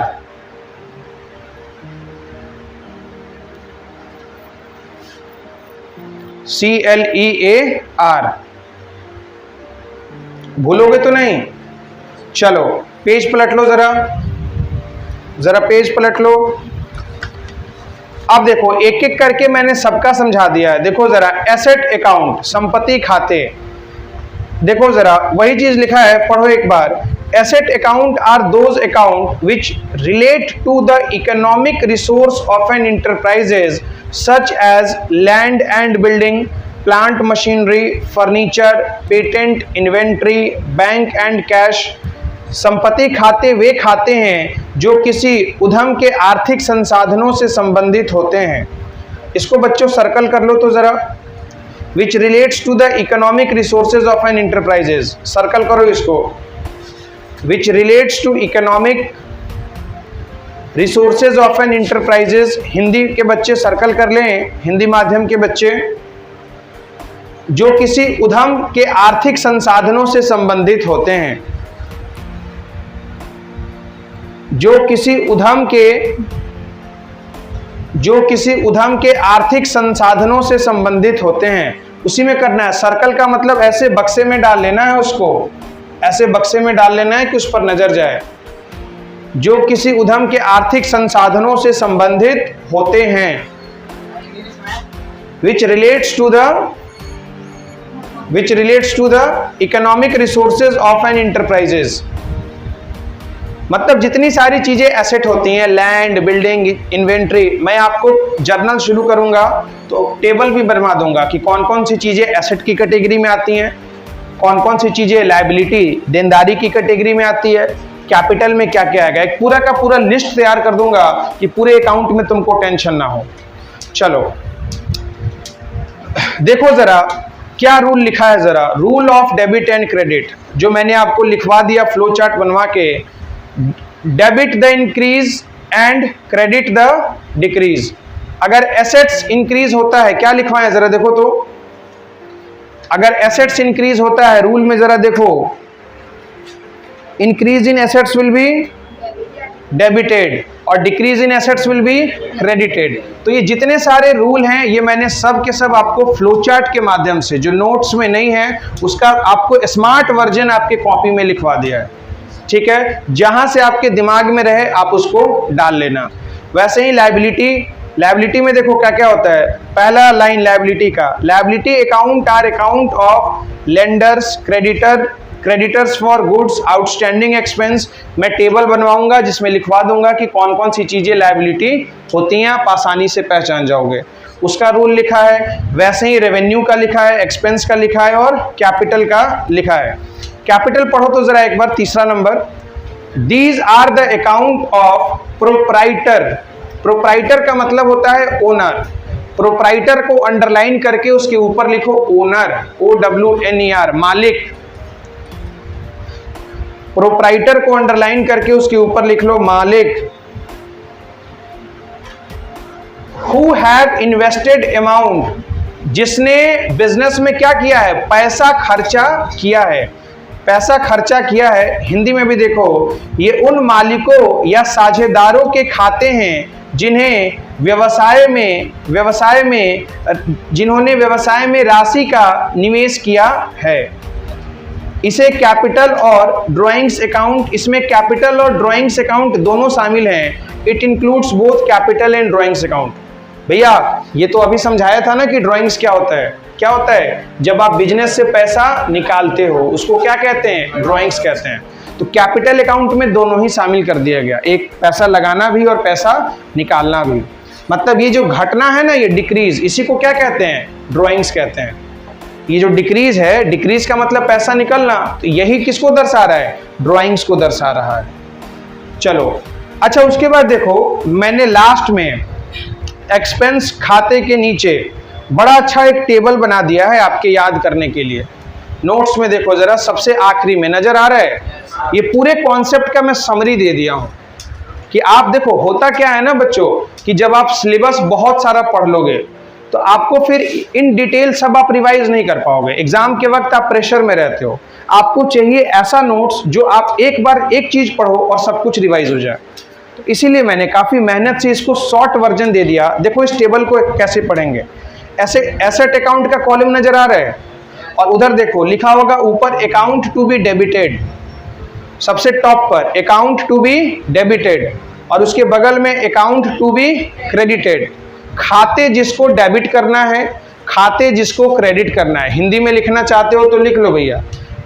CLEAR, भूलोगे तो नहीं? चलो पेज पलट लो जरा, जरा पेज पलट लो। अब देखो एक एक करके मैंने सबका समझा दिया है। देखो जरा, एसेट अकाउंट, संपत्ति खाते। देखो जरा वही चीज लिखा है, पढ़ो एक बार। Asset account are those account which relate to the economic resource of an enterprises such as land and building, plant machinery, furniture, patent, inventory, bank and cash. संपत्ति खाते वे खाते हैं जो किसी उद्यम के आर्थिक संसाधनों से संबंधित होते हैं। इसको बच्चों सर्कल कर लो तो जरा, which relates to the economic resources of an enterprises, circle करो इसको। which relates to economic resources of an enterprises। Hindi के बच्चे सर्कल कर लें, हिंदी माध्यम के बच्चे, जो किसी उद्यम के आर्थिक संसाधनों से संबंधित होते हैं, जो किसी उद्यम के आर्थिक संसाधनों से संबंधित होते हैं, उसी में करना है। सर्कल का मतलब ऐसे बक्से में डाल लेना है, उसको ऐसे बक्से में डाल लेना है कि उस पर नजर जाए। जो किसी उद्यम के आर्थिक संसाधनों से संबंधित होते हैं, which relates to the economic resources of an enterprises। मतलब जितनी सारी चीजें एसेट होती हैं, लैंड, बिल्डिंग, इन्वेंट्री, मैं आपको जर्नल शुरू करूंगा तो टेबल भी बनवा दूंगा कि कौन कौन सी चीजें एसेट की कैटेगरी में आती हैं, कौन कौन सी चीजें लायबिलिटी, देनदारी की कैटेगरी में आती है, कैपिटल में क्या क्या आएगा। एक पूरा का पूरा लिस्ट तैयार कर दूंगा कि पूरे अकाउंट में तुमको टेंशन ना हो। चलो देखो जरा क्या रूल लिखा है, जरा rule of debit and credit, जो मैंने आपको लिखवा दिया फ्लो चार्ट बनवा के। Debit the increase and credit the decrease. अगर एसेट्स इंक्रीज होता है, क्या लिखवाएं जरा देखो तो, अगर एसेट्स इंक्रीज होता है रूल में जरा देखो, increase in assets will be debited और decrease in assets will be credited. तो ये जितने सारे रूल हैं ये मैंने सब के सब आपको फ्लो चार्ट के माध्यम से, जो नोट्स में नहीं है उसका आपको स्मार्ट वर्जन आपके कॉपी में लिखवा दिया है, ठीक है। जहां से आपके दिमाग में रहे आप उसको डाल लेना। वैसे ही लायबिलिटी में देखो क्या क्या होता है। पहला लाइन लायबिलिटी का, liability account are account of lenders, creditors for goods, outstanding expense. मैं टेबल बनवाऊंगा जिसमें लिखवा दूंगा कि कौन कौन सी चीजें लायबिलिटी होती हैं, आप आसानी से पहचान जाओगे। उसका रूल लिखा है। वैसे ही रेवेन्यू का लिखा है, एक्सपेंस का लिखा है और कैपिटल का लिखा है। कैपिटल पढ़ो तो जरा एक बार, तीसरा नंबर। These are the account of proprietor. Proprietor का मतलब होता है ओनर। प्रोप्राइटर को अंडरलाइन करके उसके ऊपर लिखो ओनर, OWNER, मालिक। प्रोप्राइटर को अंडरलाइन करके उसके ऊपर लिख लो मालिक। Who have invested amount, जिसने बिजनेस में क्या किया है, पैसा खर्चा किया है। पैसा खर्चा किया है हिंदी में भी देखो, ये उन मालिकों या साझेदारों के खाते हैं जिन्होंने व्यवसाय में राशि का निवेश किया है। इसे कैपिटल और ड्राइंग्स अकाउंट, इसमें कैपिटल और ड्राइंग्स अकाउंट दोनों शामिल हैं। It includes both capital and drawings account. भैया ये तो अभी समझाया था ना कि ड्राइंग्स क्या होता है। क्या होता है, जब आप बिजनेस से पैसा निकालते हो उसको क्या कहते हैं, ड्राइंग्स कहते हैं। तो कैपिटल अकाउंट में दोनों ही शामिल कर दिया गया, एक पैसा लगाना भी और पैसा निकालना भी। मतलब ये जो घटना है ना, ये डिक्रीज, इसी को क्या कहते हैं, ड्राइंग्स कहते हैं। ये जो डिक्रीज है, डिक्रीज का मतलब पैसा निकलना, तो यही किसको दर्शा रहा है, ड्राइंग्स को दर्शा रहा है। चलो अच्छा, उसके बाद देखो मैंने लास्ट में एक्सपेंस खाते के नीचे बड़ा अच्छा एक टेबल बना दिया है आपके याद करने के लिए। नोट्स में देखो जरा, सबसे आखिरी में नजर आ रहा है, ये पूरे कॉन्सेप्ट का मैं समरी दे दिया हूं कि आप देखो होता क्या है ना बच्चों, कि जब आप सिलेबस बहुत सारा पढ़ लोगे तो आपको फिर इन डिटेल सब आप रिवाइज नहीं कर पाओगे। एग्जाम के वक्त आप प्रेशर में रहते हो, आपको चाहिए ऐसा नोट्स जो आप एक बार एक चीज पढ़ो और सब कुछ रिवाइज हो जाए। तो इसीलिए मैंने काफी मेहनत से इसको शॉर्ट वर्जन दे दिया। देखो इस टेबल को कैसे पढ़ेंगे, ऐसे एसेट अकाउंट का कॉलम नजर आ रहा है और उधर देखो लिखा होगा ऊपर अकाउंट टू बी डेबिटेड, सबसे टॉप पर अकाउंट टू बी डेबिटेड और उसके बगल में अकाउंट टू बी क्रेडिटेड। खाते जिसको डेबिट करना है, खाते जिसको क्रेडिट करना है। हिंदी में लिखना चाहते हो तो लिख लो भैया,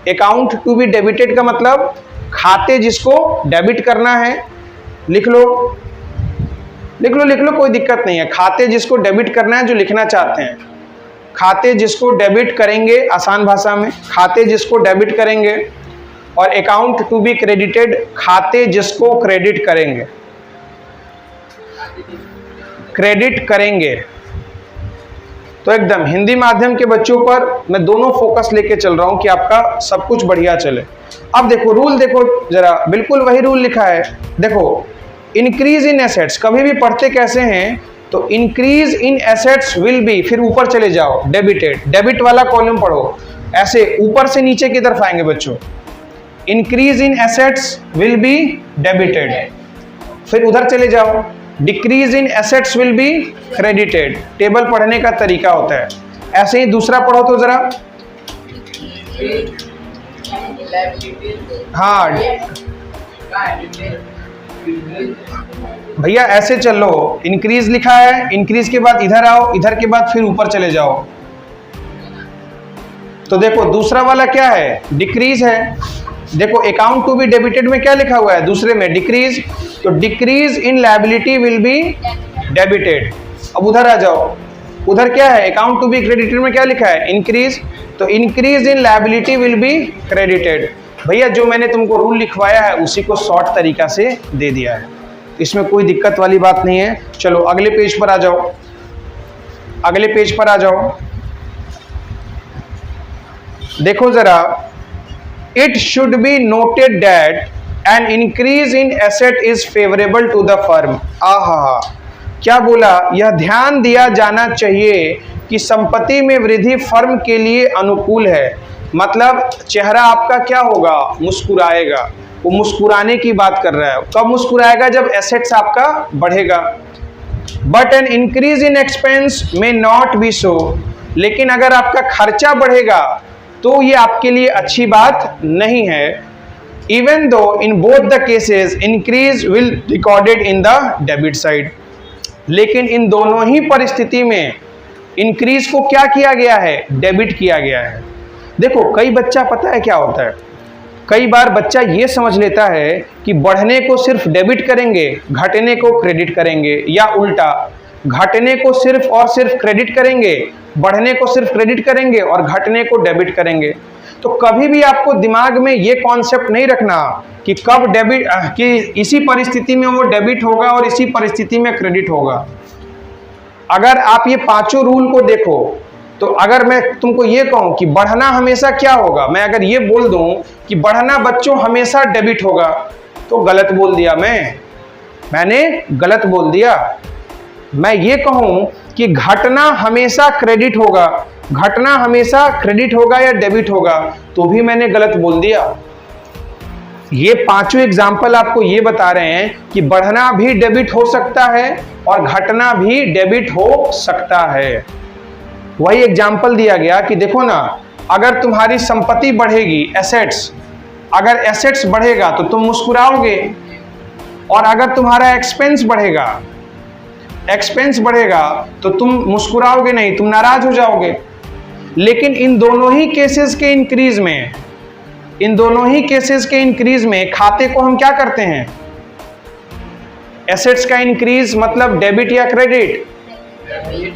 अकाउंट टू बी डेबिटेड का मतलब खाते जिसको डेबिट करना है, लिख लो लिख लो लिख लो, कोई दिक्कत नहीं है। खाते जिसको डेबिट करना है, जो लिखना चाहते हैं, खाते जिसको डेबिट करेंगे, आसान भाषा में खाते जिसको डेबिट करेंगे, और अकाउंट टू बी क्रेडिटेड, खाते जिसको क्रेडिट करेंगे, क्रेडिट करेंगे। तो एकदम हिंदी माध्यम के बच्चों पर मैं दोनों फोकस लेके चल रहा हूं कि आपका सब कुछ बढ़िया चले। अब देखो रूल, देखो जरा, बिल्कुल वही रूल लिखा है। देखो इंक्रीज इन एसेट्स कभी भी पढ़ते कैसे हैं, तो increase in assets will B, फिर ऊपर चले जाओ, डेबिटेड, डेबिट वाला कॉलम पढ़ो, ऐसे ऊपर से नीचे की तरफ आएंगे बच्चों। Increase in assets will be debited, फिर उधर चले जाओ, decrease in assets will be credited. Table पढ़ने का तरीका होता है। ऐसे ही दूसरा पढ़ो तो जरा, हाँ भैया ऐसे चलो, इंक्रीज लिखा है, इंक्रीज के बाद इधर आओ, इधर के बाद फिर ऊपर चले जाओ। तो देखो दूसरा वाला क्या है, डिक्रीज है। देखो अकाउंट टू बी डेबिटेड में क्या लिखा हुआ है, दूसरे में डिक्रीज, तो decrease in liability will be debited. अब उधर आ जाओ, उधर क्या है, अकाउंट टू बी क्रेडिटेड में क्या लिखा है, इंक्रीज, तो increase in liability will be credited. भैया जो मैंने तुमको रूल लिखवाया है उसी को शॉर्ट तरीका से दे दिया है, इसमें कोई दिक्कत वाली बात नहीं है। चलो अगले पेज पर आ जाओ, अगले पेज पर आ जाओ। देखो जरा, it should be noted that an increase in asset is favourable to the firm. आहा, क्या बोला, यह ध्यान दिया जाना चाहिए कि संपत्ति में वृद्धि फर्म के लिए अनुकूल है। मतलब चेहरा आपका क्या होगा, मुस्कुराएगा। वो मुस्कुराने की बात कर रहा है। कब मुस्कुराएगा, जब एसेट्स आपका बढ़ेगा। But N increase in expense में नॉट बी सो, लेकिन अगर आपका खर्चा बढ़ेगा तो ये आपके लिए अच्छी बात नहीं है। Even though in both the cases increase will recorded in the debit side, लेकिन इन दोनों ही परिस्थिति में इंक्रीज को क्या किया गया है, डेबिट किया गया है। देखो कई बच्चा पता है क्या होता है, कई बार बच्चा ये समझ लेता है कि बढ़ने को सिर्फ डेबिट करेंगे, घटने को क्रेडिट करेंगे, या उल्टा, घटने को सिर्फ और सिर्फ क्रेडिट करेंगे, बढ़ने को सिर्फ क्रेडिट करेंगे और घटने को डेबिट करेंगे। तो कभी भी आपको दिमाग में ये कॉन्सेप्ट नहीं रखना कि कब डेबिट, कि इसी परिस्थिति में वो डेबिट होगा और इसी परिस्थिति में क्रेडिट होगा। अगर आप ये पांचों रूल को देखो, तो अगर मैं तुमको ये कहूं कि बढ़ना हमेशा क्या होगा, मैं अगर ये बोल दूं कि बढ़ना बच्चों हमेशा डेबिट होगा, तो गलत बोल दिया, मैंने गलत बोल दिया। मैं ये कहूं कि घटना हमेशा क्रेडिट होगा, घटना हमेशा क्रेडिट होगा या डेबिट होगा, तो भी मैंने गलत बोल दिया। ये पांचों एग्जाम्पल आपको ये बता रहे हैं कि बढ़ना भी डेबिट हो सकता है और घटना भी डेबिट हो सकता है। वही एग्जाम्पल दिया गया कि देखो ना, अगर तुम्हारी संपत्ति बढ़ेगी, एसेट्स, अगर एसेट्स बढ़ेगा तो तुम मुस्कुराओगे, और अगर तुम्हारा एक्सपेंस बढ़ेगा, एक्सपेंस बढ़ेगा तो तुम मुस्कुराओगे नहीं, तुम नाराज हो जाओगे। लेकिन इन दोनों ही केसेस के इंक्रीज में, इन दोनों ही केसेस के इंक्रीज में खाते को हम क्या करते हैं, एसेट्स का इंक्रीज मतलब डेबिट या क्रेडिट,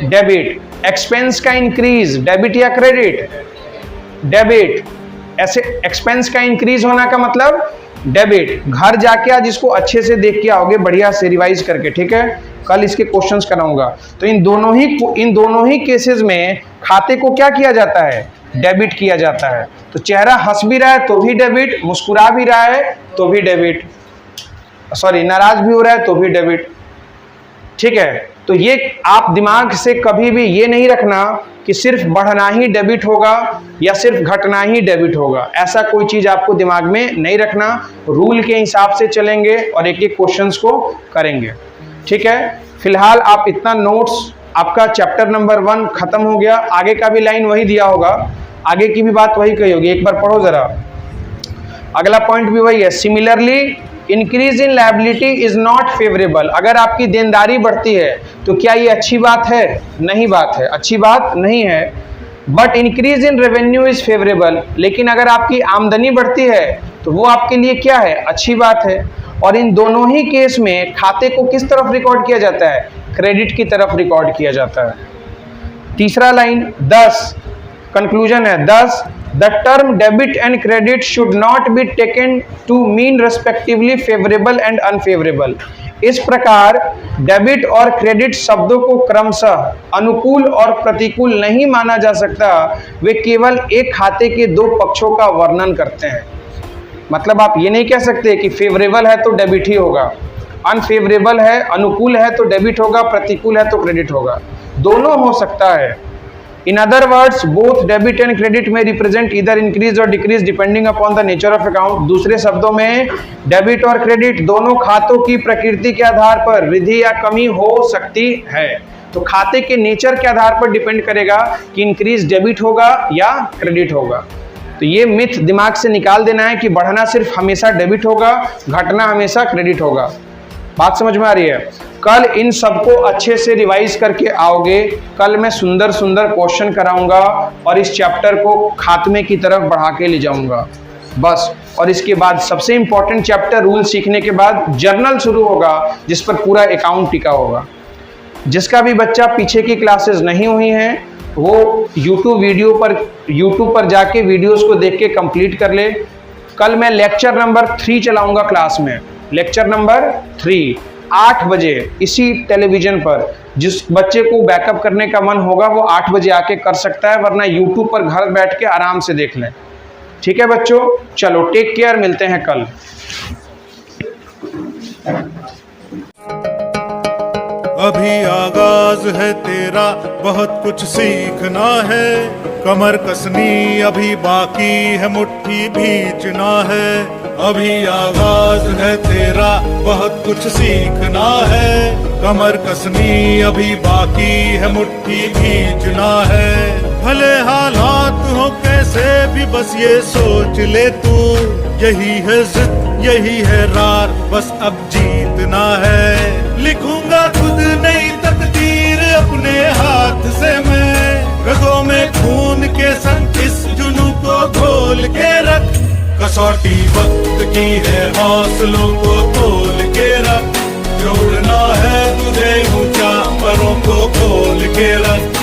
डेबिट। एक्सपेंस का इंक्रीज डेबिट या क्रेडिट, डेबिट। ऐसे एक्सपेंस का इंक्रीज होना का मतलब डेबिट। घर जाके आज इसको अच्छे से देख के आओगे, बढ़िया से रिवाइज करके, ठीक है, कल इसके क्वेश्चंस कराऊंगा। तो इन दोनों ही केसेस में खाते को क्या किया जाता है, डेबिट किया जाता है। तो चेहरा हंस भी रहा है तो भी डेबिट, मुस्कुरा भी रहा है तो भी डेबिट, सॉरी नाराज भी हो रहा है तो भी डेबिट, ठीक है। तो ये आप दिमाग से कभी भी ये नहीं रखना कि सिर्फ बढ़ना ही डेबिट होगा या सिर्फ घटना ही डेबिट होगा, ऐसा कोई चीज आपको दिमाग में नहीं रखना। रूल के हिसाब से चलेंगे और एक एक क्वेश्चंस को करेंगे, ठीक है। फिलहाल आप इतना नोट्स, आपका चैप्टर नंबर 1 खत्म हो गया। आगे का भी लाइन वही दिया होगा, आगे की भी बात वही कही होगी, एक बार पढ़ो जरा। अगला पॉइंट भी वही है, similarly increase in liability is not favourable. अगर आपकी देनदारी बढ़ती है तो क्या ये अच्छी बात है, नहीं बात है, अच्छी बात नहीं है। But increase in revenue is favourable, लेकिन अगर आपकी आमदनी बढ़ती है तो वो आपके लिए क्या है, अच्छी बात है। और इन दोनों ही केस में खाते को किस तरफ रिकॉर्ड किया जाता है, क्रेडिट की तरफ रिकॉर्ड किया जाता है। तीसरा लाइन 10 कंक्लूजन है, 10 the term debit and credit should not be taken to mean respectively favourable and unfavourable. इस प्रकार डेबिट और क्रेडिट शब्दों को क्रमशः अनुकूल और प्रतिकूल नहीं माना जा सकता, वे केवल एक खाते के दो पक्षों का वर्णन करते हैं। मतलब आप ये नहीं कह सकते कि फेवरेबल है तो डेबिट ही होगा, अनफेवरेबल है, अनुकूल है तो डेबिट होगा, प्रतिकूल है तो क्रेडिट होगा, दोनों हो सकता है। In other words both debit and credit में रिप्रेजेंट इधर इंक्रीज और decrease depending upon the nature of account. दूसरे शब्दों में डेबिट और क्रेडिट दोनों खातों की प्रकृति के आधार पर वृद्धि या कमी हो सकती है। तो खाते के नेचर के आधार पर डिपेंड करेगा कि इंक्रीज डेबिट होगा या क्रेडिट होगा। तो ये मिथ दिमाग से निकाल देना है कि बढ़ना सिर्फ हमेशा डेबिट होगा, घटना हमेशा क्रेडिट होगा। बात समझ में आ रही है? कल इन सबको अच्छे से रिवाइज करके आओगे। कल मैं सुंदर सुंदर क्वेश्चन कराऊंगा और इस चैप्टर को खात्मे की तरफ बढ़ा के ले जाऊंगा बस। और इसके बाद सबसे इंपॉर्टेंट चैप्टर रूल सीखने के बाद जर्नल शुरू होगा, जिस पर पूरा अकाउंट टिका होगा। जिसका भी बच्चा पीछे की क्लासेस नहीं हुई हैं वो यूट्यूब पर जाके वीडियोस को देख के कंप्लीट कर ले। कल मैं लेक्चर नंबर 3 चलाऊंगा क्लास में, लेक्चर नंबर 3 8 बजे इसी टेलीविजन पर। जिस बच्चे को बैकअप करने का मन होगा वो 8 बजे आके कर सकता है, वरना यूट्यूब पर घर बैठ के आराम से देख लें। ठीक है बच्चों, चलो टेक केयर, मिलते हैं कल। अभी आगाज है तेरा, बहुत कुछ सीखना है, कमर कसनी अभी बाकी है, मुट्ठी भींचना है। अभी आगाज है तेरा, बहुत कुछ सीखना है, कमर कसनी अभी बाकी है, मुट्ठी भींचना है। भले हालात हो कैसे भी बस ये सोच ले तू, यही है जिद यही है रार, बस अब जीतना है। लिखूंगा खुद नई तकदीर अपने हाथ से मैं, रगों में खून के संग इस जुनून को घोल के रख। कसौटी वक्त की है, हौसलों को तोल के रख, जोड़ना है तुझे ऊंचा, परों को खोल के रख।